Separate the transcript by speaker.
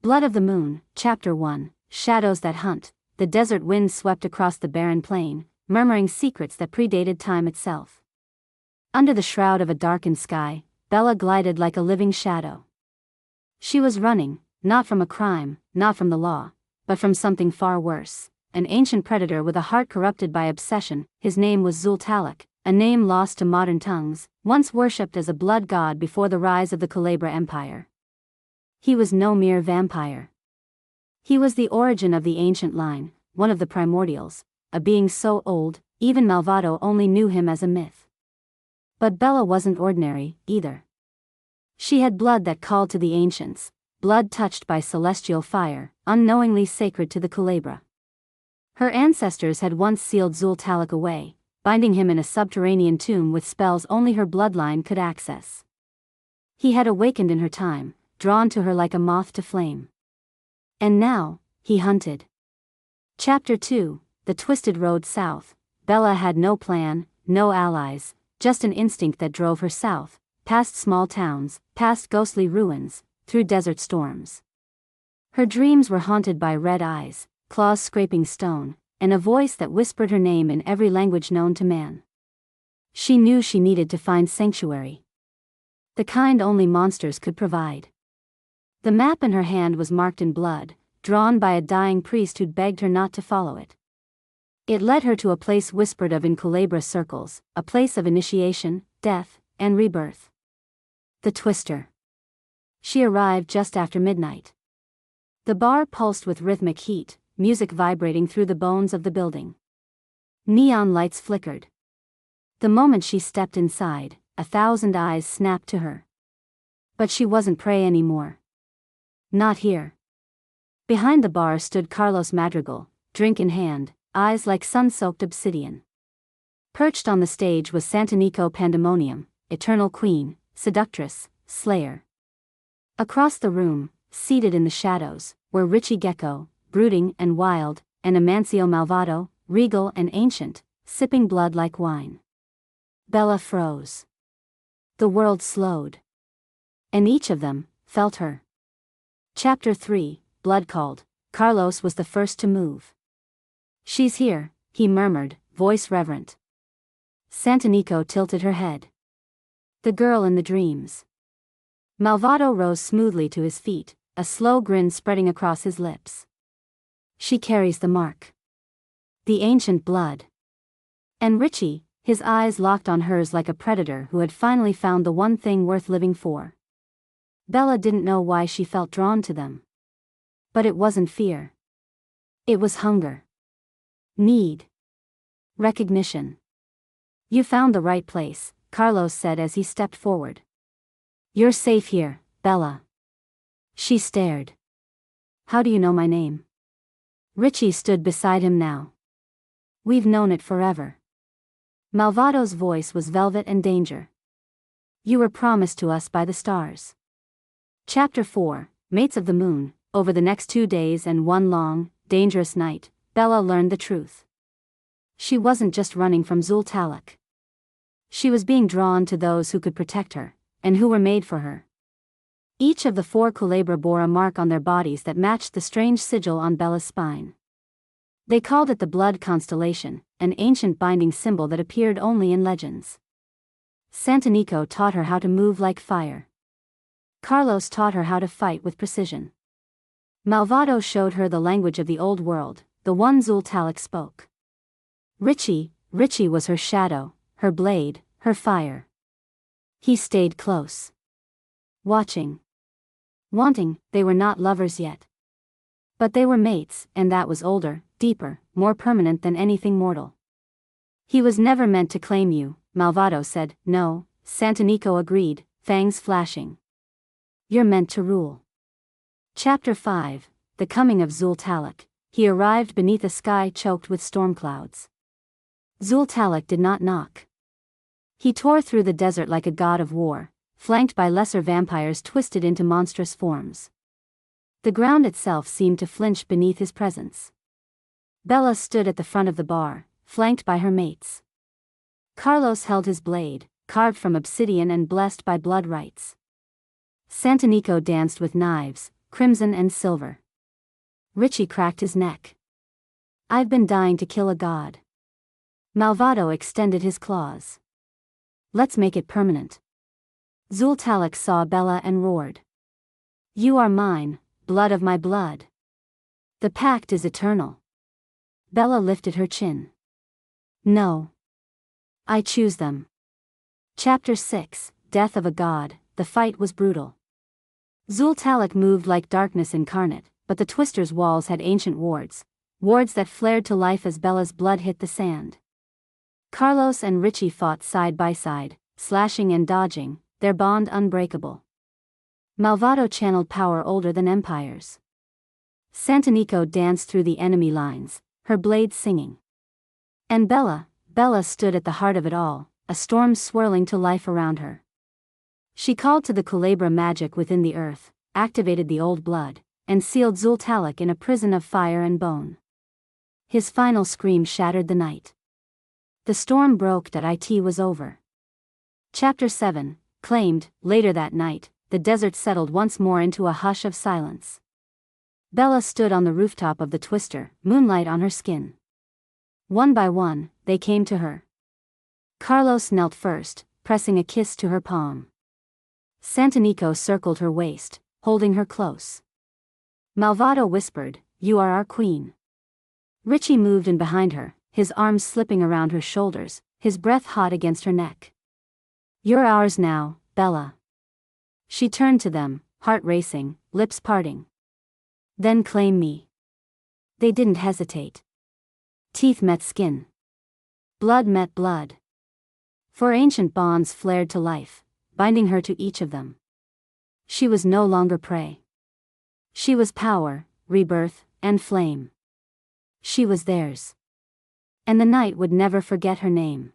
Speaker 1: Blood of the Moon, Chapter 1, Shadows That Hunt. The desert wind swept across the barren plain, murmuring secrets that predated time itself. Under the shroud of a darkened sky, Bella glided like a living shadow. She was running, not from a crime, not from the law, but from something far worse, an ancient predator with a heart corrupted by obsession. His name was Zul'Talak, a name lost to modern tongues, once worshipped as a blood god before the rise of the Culebra Empire. He was no mere vampire. He was the origin of the ancient line, one of the primordials, a being so old, even Malvado only knew him as a myth. But Bella wasn't ordinary, either. She had blood that called to the ancients, blood touched by celestial fire, unknowingly sacred to the Culebra. Her ancestors had once sealed Zul'Talak away, binding him in a subterranean tomb with spells only her bloodline could access. He had awakened in her time, drawn to her like a moth to flame. And now, he hunted. Chapter 2, The Twisted Road South. Bella had no plan, no allies, just an instinct that drove her south, past small towns, past ghostly ruins, through desert storms. Her dreams were haunted by red eyes, claws scraping stone, and a voice that whispered her name in every language known to man. She knew she needed to find sanctuary. The kind only monsters could provide. The map in her hand was marked in blood, drawn by a dying priest who'd begged her not to follow it. It led her to a place whispered of in Culebra circles, a place of initiation, death, and rebirth. The Twister. She arrived just after midnight. The bar pulsed with rhythmic heat, music vibrating through the bones of the building. Neon lights flickered. The moment she stepped inside, 1,000 eyes snapped to her. But she wasn't prey anymore. Not here. Behind the bar stood Carlos Madrigal, drink in hand, eyes like sun-soaked obsidian. Perched on the stage was Santanico Pandemonium, eternal queen, seductress, slayer. Across the room, seated in the shadows, were Richie Gecko, brooding and wild, and Amancio Malvado, regal and ancient, sipping blood like wine. Bella froze. The world slowed. And each of them felt her. Chapter 3, Blood Called. Carlos was the first to move. "She's here," he murmured, voice reverent. Santanico tilted her head. "The girl in the dreams." Malvado rose smoothly to his feet, a slow grin spreading across his lips. "She carries the mark. The ancient blood." And Richie, his eyes locked on hers like a predator who had finally found the one thing worth living for. Bella didn't know why she felt drawn to them. But it wasn't fear. It was hunger. Need. Recognition. "You found the right place," Carlos said as he stepped forward. "You're safe here, Bella." She stared. "How do you know my name?" Richie stood beside him now. "We've known it forever." Malvado's voice was velvet and danger. "You were promised to us by the stars." Chapter 4, Mates of the Moon. Over the next 2 days and one long, dangerous night, Bella learned the truth. She wasn't just running from Zul'Talak. She was being drawn to those who could protect her, and who were made for her. Each of the 4 Culebra bore a mark on their bodies that matched the strange sigil on Bella's spine. They called it the Blood Constellation, an ancient binding symbol that appeared only in legends. Santanico taught her how to move like fire. Carlos taught her how to fight with precision. Malvado showed her the language of the old world, the one Zul'Talak spoke. Richie was her shadow, her blade, her fire. He stayed close. Watching. Wanting. They were not lovers yet. But they were mates, and that was older, deeper, more permanent than anything mortal. "He was never meant to claim you," Malvado said. "No," Santanico agreed, fangs flashing. "You're meant to rule." Chapter 5, The Coming of Zul'Talak. He arrived beneath a sky choked with storm clouds. Zul'Talak did not knock. He tore through the desert like a god of war, flanked by lesser vampires twisted into monstrous forms. The ground itself seemed to flinch beneath his presence. Bella stood at the front of the bar, flanked by her mates. Carlos held his blade, carved from obsidian and blessed by blood rites. Santanico danced with knives, crimson and silver. Richie cracked his neck. I've been dying to kill a god. Malvado extended his claws. Let's make it permanent. Zultalik saw Bella and roared. You are mine, blood of my blood. The pact is eternal. Bella lifted her chin. No. I choose them. Chapter 6, Death of a God. The fight was brutal. Zultalik moved like darkness incarnate, but the Twister's walls had ancient wards that flared to life as Bella's blood hit the sand. Carlos and Richie fought side by side, slashing and dodging, their bond unbreakable. Malvado channeled power older than empires. Santanico danced through the enemy lines, her blades singing. And Bella stood at the heart of it all, a storm swirling to life around her. She called to the Culebra magic within the earth, activated the old blood, and sealed Zultalik in a prison of fire and bone. His final scream shattered the night. The storm broke that it was over. Chapter 7, Claimed. Later that night, the desert settled once more into a hush of silence. Bella stood on the rooftop of the Twister, moonlight on her skin. One by one, they came to her. Carlos knelt first, pressing a kiss to her palm. Santanico circled her waist, holding her close. Malvado whispered, You are our queen. Richie moved in behind her, his arms slipping around her shoulders, his breath hot against her neck. You're ours now, Bella. She turned to them, heart racing, lips parting. Then claim me. They didn't hesitate. Teeth met skin. Blood met blood. Four ancient bonds flared to life, binding her to each of them. She was no longer prey. She was power, rebirth, and flame. She was theirs. And the night would never forget her name.